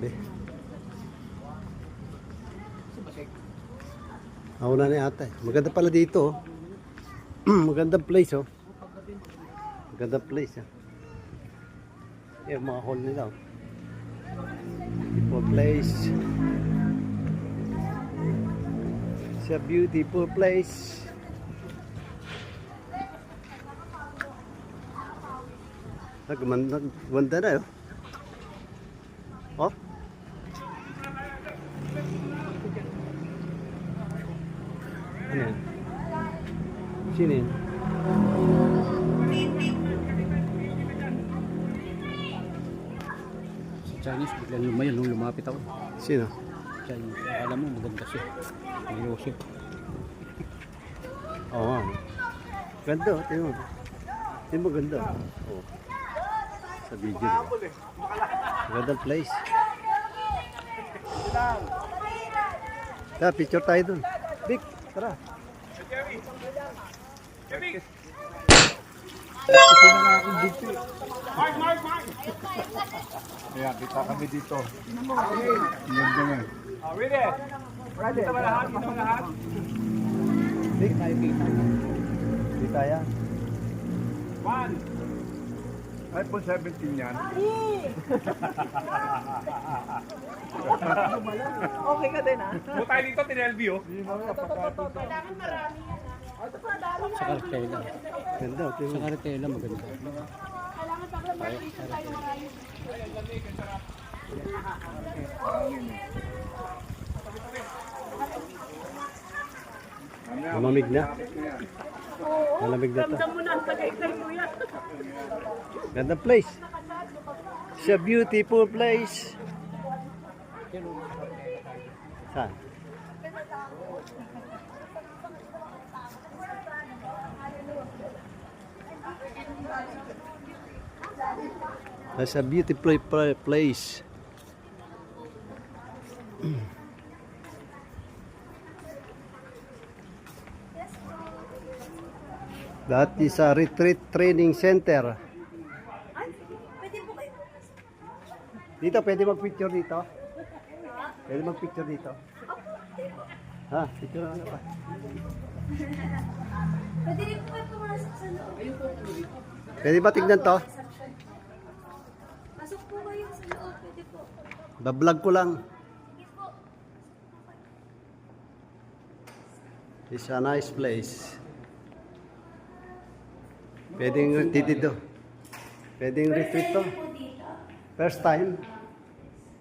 tabi. Nauna na yata eh. Maganda pala dito. Magandang place oh. Magandang place ah. Yung mga hall nila oh. Beautiful place. It's a beautiful place. Gumanda na yun. Oh. Ano yan? Sino yun? Si Chinese, biglang lumayan nung lumapit ako. Sino? Chinese, akala mo maganda siya. Seryoso. Oo nga. Ganda oh. Tingnan mo. Tingnan mo ganda. Oh. Sa video. Magandang place. Tara, picture tayo dun. Vic, tara. Ayan, kita kami dito. Ganda nga. Kita ba lahat? Kita ba lahat? Vic, tayo kita. Kita yan. iPhone 17 yan. Okay ka din ah. Tayo dito, tinelbi oh. Kailangan marami yan ah. Sa Cartela. Ganda, Sa tingnan mo. Cartela maganda. Kailangan pag marami tayo marami. Malamig na. Malamig na to. Ramdam mo na ang tagay-tay mo yan. Ganda place. It's a beautiful place. Saan? It's a beautiful place. That is a retreat training center. Dito, pwede mag-picture dito? Pwede mag-picture dito? Ha? Picture na pa. Pwede rin po pumasok sa loob. Pwede ba tignan to? Pasok po kayo sa loob. Pwede po. Bablog ko lang. Sige po. It's a nice place. Pwedeng retreat dito. Pwedeng retreat to. Po dito. First time.